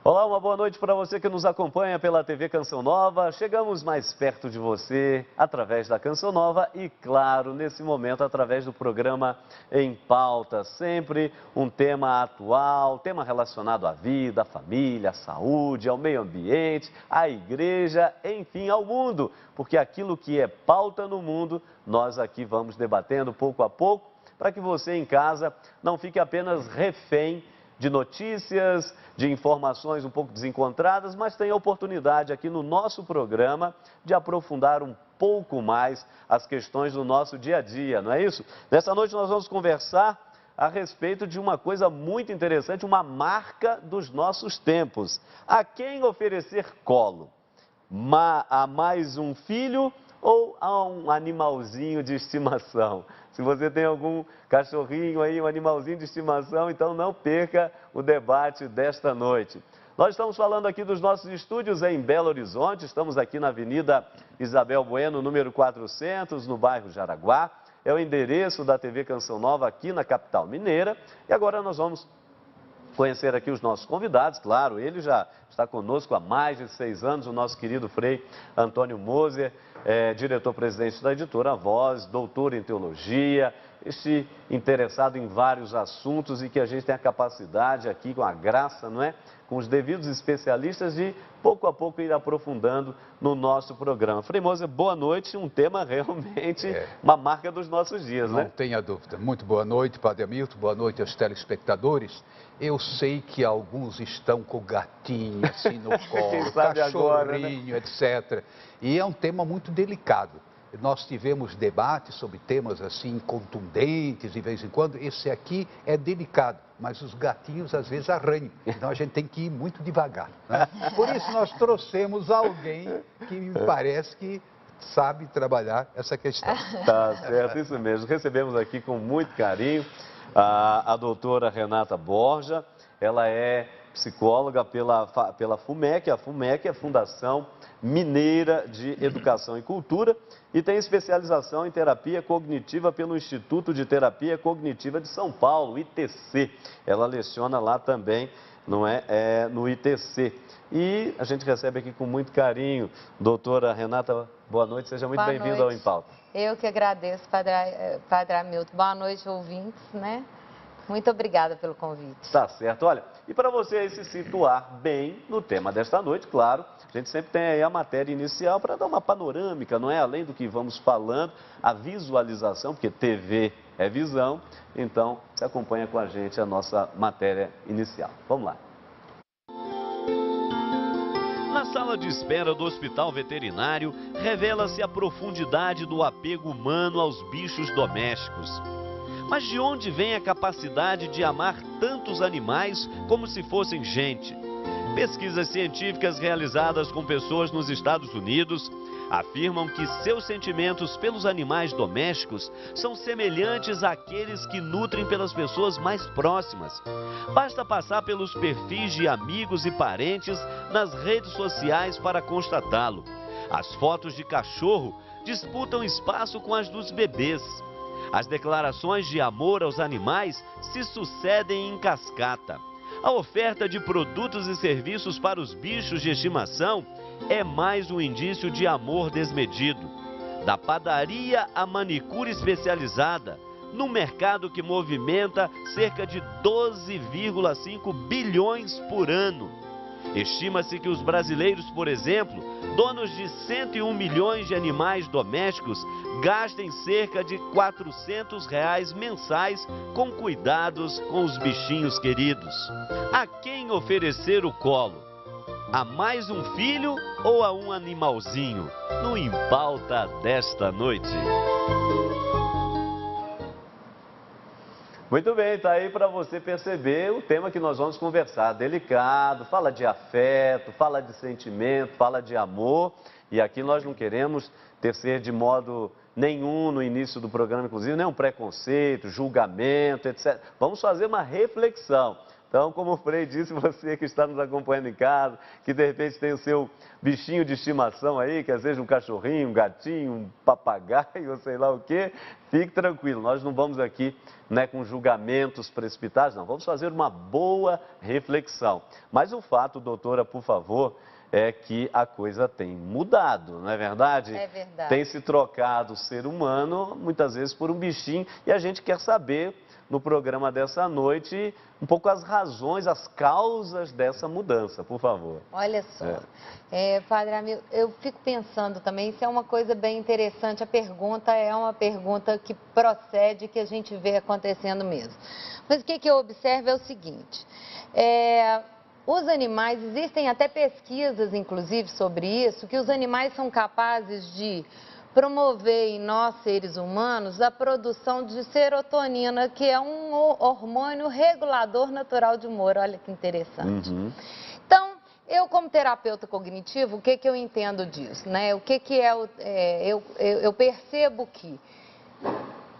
Olá, uma boa noite para você que nos acompanha pela TV Canção Nova. Chegamos mais perto de você através da Canção Nova e, claro, nesse momento através do programa Em Pauta. Sempre um tema atual, tema relacionado à vida, à família, à saúde, ao meio ambiente, à igreja, enfim, ao mundo. Porque aquilo que é pauta no mundo, nós aqui vamos debatendo pouco a pouco, para que você em casa não fique apenas refém de notícias, de informações um pouco desencontradas, mas tem a oportunidade aqui no nosso programa de aprofundar um pouco mais as questões do nosso dia a dia, não é isso? Nessa noite nós vamos conversar a respeito de uma coisa muito interessante, uma marca dos nossos tempos. A quem oferecer colo? A mais um filho ou a um animalzinho de estimação? Se você tem algum cachorrinho aí, um animalzinho de estimação, então não perca o debate desta noite. Nós estamos falando aqui dos nossos estúdios em Belo Horizonte, estamos aqui na Avenida Isabel Bueno, número 400, no bairro Jaraguá. É o endereço da TV Canção Nova aqui na capital mineira. E agora nós vamos conhecer aqui os nossos convidados, claro, ele já está conosco há mais de 6 anos, o nosso querido Frei Antônio Moser, diretor-presidente da editora Voz, doutor em teologia, interessado em vários assuntos e que a gente tem a capacidade aqui, com a graça, não é? Com os devidos especialistas de pouco a pouco ir aprofundando no nosso programa. Frei Moser, boa noite, um tema realmente uma marca dos nossos dias, né? Não tenha dúvida. Muito boa noite, Padre Hamilton, boa noite aos telespectadores. Eu sei que alguns estão com gatinho assim no colo, cachorrinho, agora, né? Etc. E é um tema muito delicado. Nós tivemos debates sobre temas assim contundentes de vez em quando. Esse aqui é delicado, mas os gatinhos às vezes arranham. Então a gente tem que ir muito devagar, né? Por isso nós trouxemos alguém que me parece que sabe trabalhar essa questão. Tá certo, isso mesmo. Recebemos aqui com muito carinho a doutora Renata Borja. Ela é psicóloga pela FUMEC. A FUMEC é a Fundação Mineira de Educação e Cultura e tem especialização em terapia cognitiva pelo Instituto de Terapia Cognitiva de São Paulo, ITC. Ela leciona lá também, não é? No ITC. E a gente recebe aqui com muito carinho, doutora Renata, boa noite, seja muito bem-vinda ao Em Pauta. Eu que agradeço, Padre Hamilton. Boa noite, ouvintes, né? Muito obrigada pelo convite. Tá certo. Olha, e para você aí se situar bem no tema desta noite, claro, a gente sempre tem aí a matéria inicial para dar uma panorâmica, não é? Além do que vamos falando, a visualização, porque TV é visão, então você acompanha com a gente a nossa matéria inicial. Vamos lá. Na sala de espera do hospital veterinário, revela-se a profundidade do apego humano aos bichos domésticos. Mas de onde vem a capacidade de amar tantos animais como se fossem gente? Pesquisas científicas realizadas com pessoas nos Estados Unidos afirmam que seus sentimentos pelos animais domésticos são semelhantes àqueles que nutrem pelas pessoas mais próximas. Basta passar pelos perfis de amigos e parentes nas redes sociais para constatá-lo. As fotos de cachorro disputam espaço com as dos bebês. As declarações de amor aos animais se sucedem em cascata. A oferta de produtos e serviços para os bichos de estimação é mais um indício de amor desmedido. Da padaria à manicure especializada, num mercado que movimenta cerca de 12,5 bilhões por ano. Estima-se que os brasileiros, por exemplo, donos de 101 milhões de animais domésticos, gastem cerca de R$ 400 mensais com cuidados com os bichinhos queridos. A quem oferecer o colo? A mais um filho ou a um animalzinho? No Em Pauta desta noite. Muito bem, está aí para você perceber o tema que nós vamos conversar. Delicado, fala de afeto, fala de sentimento, fala de amor. E aqui nós não queremos tecer de modo nenhum no início do programa, inclusive, nenhum preconceito, julgamento, etc. Vamos fazer uma reflexão. Então, como o Frei disse, você que está nos acompanhando em casa, que de repente tem o seu bichinho de estimação aí, que às vezes um cachorrinho, um gatinho, um papagaio, ou sei lá o quê, fique tranquilo, nós não vamos aqui, né, com julgamentos precipitados, não, vamos fazer uma boa reflexão. Mas o fato, doutora, por favor, é que a coisa tem mudado, não é verdade? É verdade. Tem se trocado o ser humano, muitas vezes, por um bichinho, e a gente quer saber, no programa dessa noite, um pouco as razões, as causas dessa mudança, por favor. Olha só, Padre Hamilton, eu fico pensando também, isso é uma coisa bem interessante, a pergunta é uma pergunta que procede, que a gente vê acontecendo mesmo. Mas o que eu observo é o seguinte, os animais, existem até pesquisas, inclusive, sobre isso, que os animais são capazes de promover em nós, seres humanos, a produção de serotonina, que é um hormônio regulador natural de humor. Olha que interessante. Uhum. Então, eu como terapeuta cognitivo, o que eu entendo disso? Né? O que eu percebo que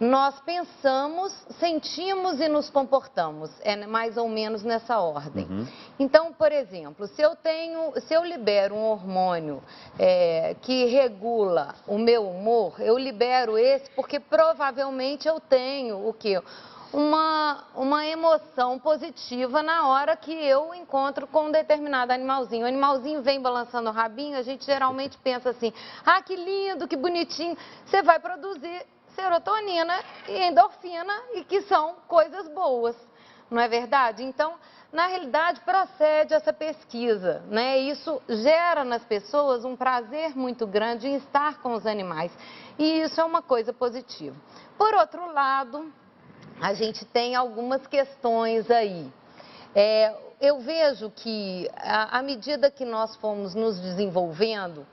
nós pensamos, sentimos e nos comportamos, é mais ou menos nessa ordem. Uhum. Então, por exemplo, se eu libero um hormônio que regula o meu humor, eu libero esse porque provavelmente eu tenho o quê? Uma emoção positiva na hora que eu encontro com um determinado animalzinho. O animalzinho vem balançando o rabinho, a gente geralmente pensa assim, ah, que lindo, que bonitinho, você vai produzir serotonina e endorfina, e que são coisas boas, não é verdade? Então, na realidade, procede essa pesquisa, né? Isso gera nas pessoas um prazer muito grande em estar com os animais, e isso é uma coisa positiva. Por outro lado, a gente tem algumas questões aí. Eu vejo que, à medida que nós fomos nos desenvolvendo,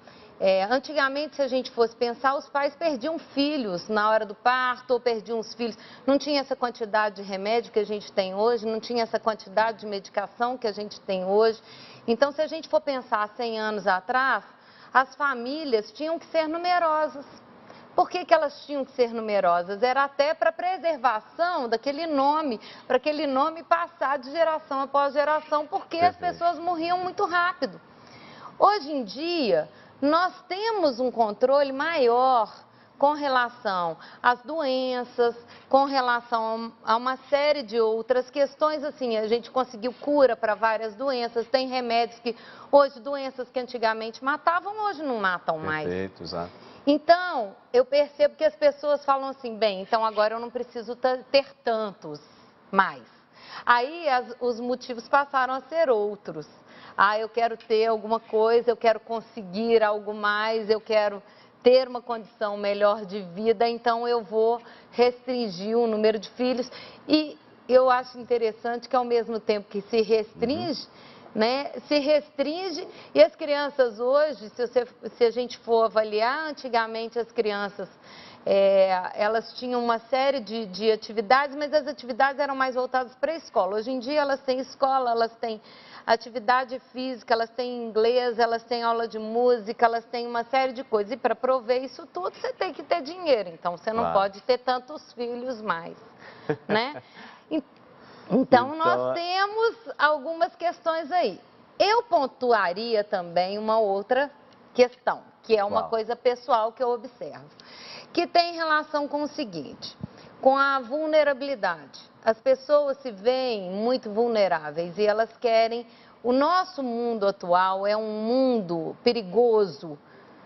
antigamente, se a gente fosse pensar, os pais perdiam filhos na hora do parto, ou perdiam os filhos. Não tinha essa quantidade de remédio que a gente tem hoje, não tinha essa quantidade de medicação que a gente tem hoje. Então, se a gente for pensar 100 anos atrás, as famílias tinham que ser numerosas. Por que elas tinham que ser numerosas? Era até para preservação daquele nome, para aquele nome passar de geração após geração, porque as pessoas morriam muito rápido. Hoje em dia, nós temos um controle maior com relação às doenças, com relação a uma série de outras questões, assim, a gente conseguiu cura para várias doenças, tem remédios que hoje, doenças que antigamente matavam, hoje não matam mais. Perfeito, exato. Então, eu percebo que as pessoas falam assim, bem, então agora eu não preciso ter tantos mais. Aí os motivos passaram a ser outros. Ah, eu quero ter alguma coisa, eu quero conseguir algo mais, eu quero ter uma condição melhor de vida, então eu vou restringir o número de filhos. E eu acho interessante que ao mesmo tempo que se restringe, né, se restringe, e as crianças hoje, se a gente for avaliar, antigamente as crianças, elas tinham uma série de atividades, mas as atividades eram mais voltadas para a escola. Hoje em dia elas têm escola, elas têm atividade física, elas têm inglês, elas têm aula de música, elas têm uma série de coisas. E para prover isso tudo, você tem que ter dinheiro. Então, você não pode ter tantos filhos mais, né? Então, nós temos algumas questões aí. Eu pontuaria também uma outra questão, que é uma coisa pessoal que eu observo, que tem relação com o seguinte, com a vulnerabilidade. As pessoas se veem muito vulneráveis e elas querem... O nosso mundo atual é um mundo perigoso,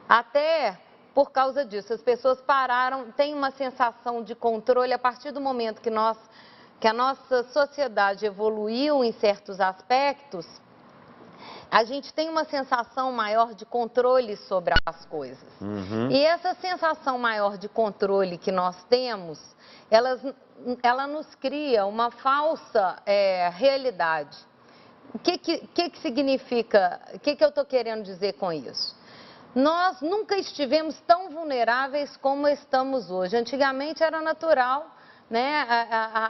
até por causa disso. As pessoas pararam, têm uma sensação de controle a partir do momento que a nossa sociedade evoluiu em certos aspectos, a gente tem uma sensação maior de controle sobre as coisas. E essa sensação maior de controle que nós temos, ela nos cria uma falsa realidade. O que significa, o que eu estou querendo dizer com isso? Nós nunca estivemos tão vulneráveis como estamos hoje. Antigamente era natural, né?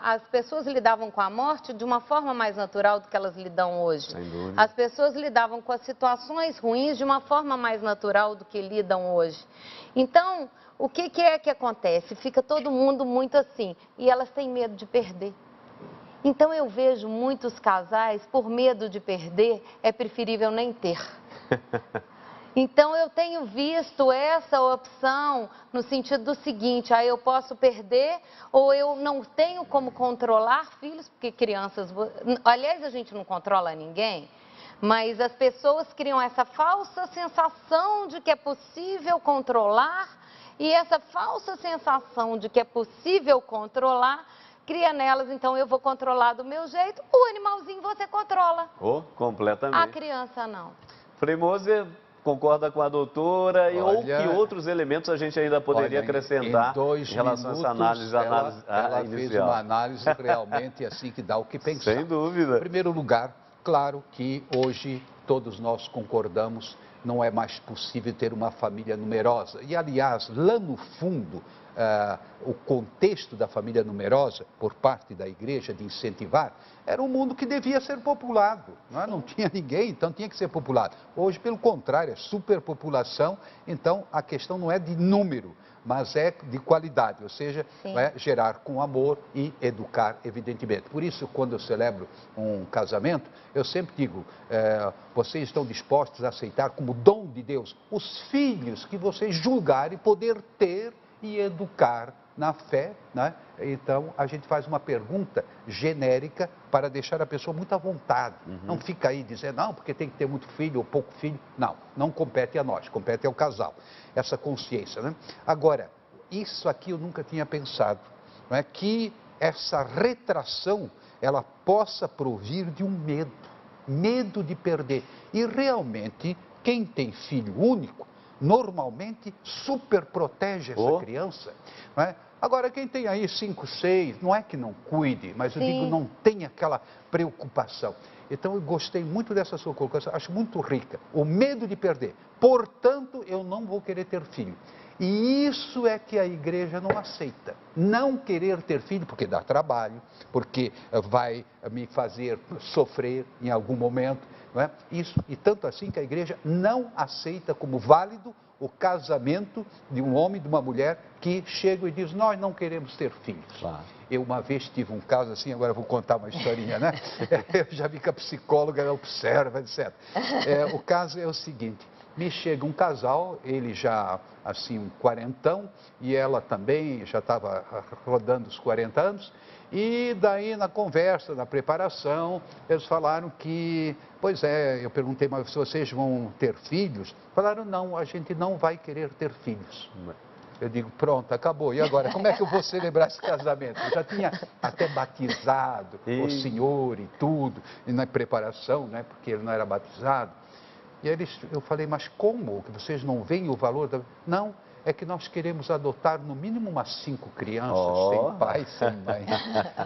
As pessoas lidavam com a morte de uma forma mais natural do que elas lidam hoje. Sem dúvida. As pessoas lidavam com as situações ruins de uma forma mais natural do que lidam hoje. Então, o que é que acontece? Fica todo mundo muito assim, e elas têm medo de perder. Então eu vejo muitos casais, por medo de perder, é preferível nem ter. Então eu tenho visto essa opção no sentido do seguinte, aí eu posso perder ou eu não tenho como controlar filhos, porque crianças, aliás a gente não controla ninguém, mas as pessoas criam essa falsa sensação de que é possível controlar e essa falsa sensação de que é possível controlar cria nelas, então eu vou controlar do meu jeito, o animalzinho você controla. Completamente. A criança não. Frei Moser concorda com a doutora ou que outros elementos a gente ainda poderia acrescentar em relação a essa análise ela inicial? Fez uma análise realmente assim que dá o que pensar. Sem dúvida. Em primeiro lugar, claro que hoje todos nós concordamos, não é mais possível ter uma família numerosa. E, aliás, lá no fundo, o contexto da família numerosa, por parte da igreja, de incentivar, era um mundo que devia ser populado. Não tinha ninguém, então tinha que ser populado. Hoje, pelo contrário, é superpopulação, então a questão não é de número, mas é de qualidade, ou seja, gerar com amor e educar, evidentemente. Por isso, quando eu celebro um casamento, eu sempre digo, vocês estão dispostos a aceitar como dom de Deus os filhos que vocês julgarem poder ter e educar na fé, né? Então, a gente faz uma pergunta genérica para deixar a pessoa muito à vontade. Não fica aí dizendo, não, porque tem que ter muito filho ou pouco filho. Não, não compete a nós, compete ao casal. Essa consciência, né? Agora, isso aqui eu nunca tinha pensado, não é? Que essa retração, ela possa provir de um medo de perder. E realmente, quem tem filho único, normalmente super protege essa criança, não é? Agora, quem tem aí 5, 6, não é que não cuide, mas eu digo, não tem aquela preocupação. Então, eu gostei muito dessa sua colocação, acho muito rica. O medo de perder. Portanto, eu não vou querer ter filho. E isso é que a igreja não aceita. Não querer ter filho, porque dá trabalho, porque vai me fazer sofrer em algum momento. Não é? Isso, e tanto assim que a igreja não aceita como válido o casamento de um homem e de uma mulher que chegam e dizem, nós não queremos ter filhos. Claro. Eu uma vez tive um caso assim, agora vou contar uma historinha, né? Eu já vi que a psicóloga ela observa, etc. O caso é o seguinte, me chega um casal, ele já assim um quarentão, e ela também já estava rodando os 40 anos, e daí na conversa, na preparação, eles falaram que, pois é, eu perguntei, mas se vocês vão ter filhos? Falaram, não, a gente não vai querer ter filhos. Eu digo, pronto, acabou. E agora, como é que eu vou celebrar esse casamento? Eu já tinha até batizado o senhor e tudo, e na preparação, né, porque ele não era batizado. E aí eu falei, mas como? Que vocês não veem o valor da... Não, é que nós queremos adotar no mínimo umas 5 crianças, sem pai, sem mãe.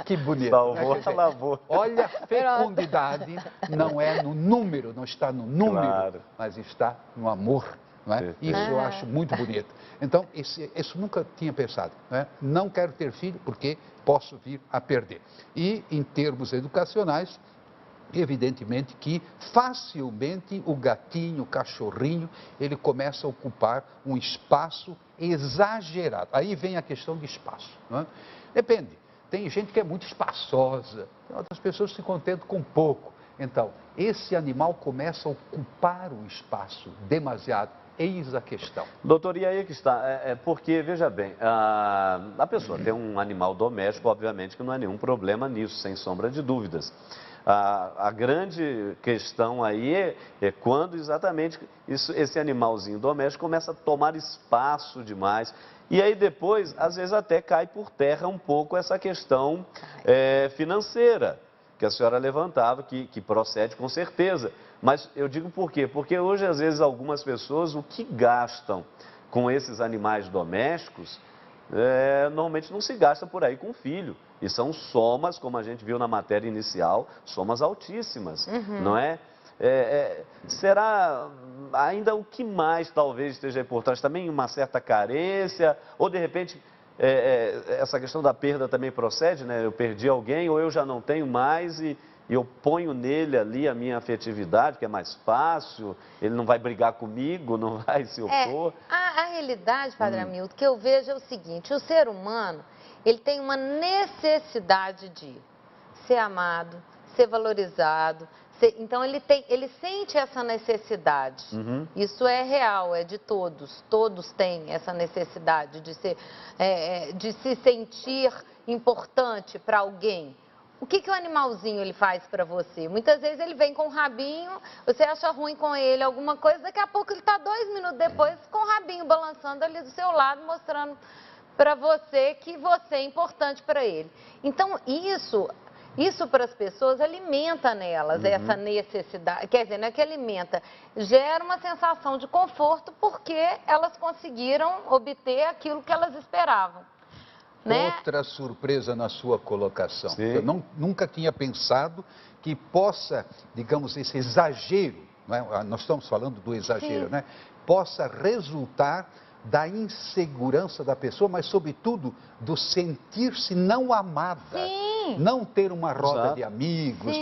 Que bonito. Salvou, lavou. Olha, a fecundidade não é no número, não está no número, mas está no amor. Não é? Isso eu acho muito bonito. Então, isso nunca tinha pensado. Não quero ter filho porque posso vir a perder. E, em termos educacionais, evidentemente que facilmente o gatinho, o cachorrinho, ele começa a ocupar um espaço exagerado. Aí vem a questão de espaço. Não é? Depende. Tem gente que é muito espaçosa, tem outras pessoas que se contentam com pouco. Então, esse animal começa a ocupar o espaço demasiado. Eis a questão. Doutor, e aí que está, porque, veja bem, a pessoa tem um animal doméstico, obviamente que não há nenhum problema nisso, sem sombra de dúvidas. A grande questão aí é quando exatamente esse animalzinho doméstico começa a tomar espaço demais. E aí depois, às vezes até cai por terra um pouco essa questão financeira que a senhora levantava, que procede com certeza. Mas eu digo por quê? Porque hoje, às vezes, algumas pessoas, o que gastam com esses animais domésticos, normalmente não se gasta por aí com o filho. E são somas, como a gente viu na matéria inicial, somas altíssimas, não é? Será ainda o que mais talvez esteja aí por trás? Também uma certa carência, ou de repente essa questão da perda também procede, né? Eu perdi alguém ou eu já não tenho mais e eu ponho nele ali a minha afetividade, que é mais fácil, ele não vai brigar comigo, não vai se opor. A realidade, Padre Hamilton, que eu vejo é o seguinte, o ser humano, ele tem uma necessidade de ser amado, ser valorizado. Então ele sente essa necessidade. Isso é real, é de todos. Todos têm essa necessidade de se sentir importante para alguém. O que o animalzinho ele faz para você? Muitas vezes ele vem com o rabinho, você acha ruim com ele alguma coisa, daqui a pouco ele está 2 minutos depois com o rabinho balançando ali do seu lado, mostrando para você que você é importante para ele. Então isso para as pessoas alimenta nelas essa necessidade, quer dizer, não é que alimenta, gera uma sensação de conforto porque elas conseguiram obter aquilo que elas esperavam. Né? Outra surpresa na sua colocação. Sim. Eu nunca tinha pensado que possa, digamos, esse exagero, né? Nós estamos falando do exagero, né? Possa resultar da insegurança da pessoa, mas sobretudo do sentir-se não amada. Sim. Não ter uma roda de amigos,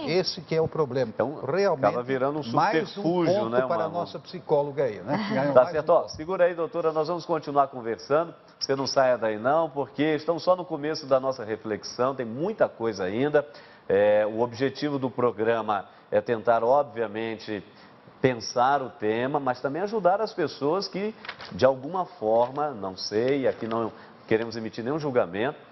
esse que é o problema. Então, realmente, acaba virando um subterfúgio, mais um ponto, né, para a nossa psicóloga aí, né? Tá certo, ó, segura aí, doutora, nós vamos continuar conversando. Você não saia daí não, porque estamos só no começo da nossa reflexão, tem muita coisa ainda. O objetivo do programa é tentar, obviamente, pensar o tema, mas também ajudar as pessoas que, de alguma forma, não sei, aqui não queremos emitir nenhum julgamento,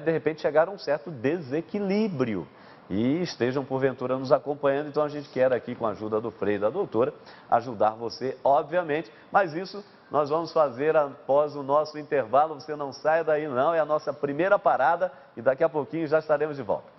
de repente chegaram a um certo desequilíbrio e estejam, porventura, nos acompanhando. Então, a gente quer aqui, com a ajuda do Frei e da doutora, ajudar você, obviamente, mas isso nós vamos fazer após o nosso intervalo. Você não saia daí não, é a nossa primeira parada e daqui a pouquinho já estaremos de volta.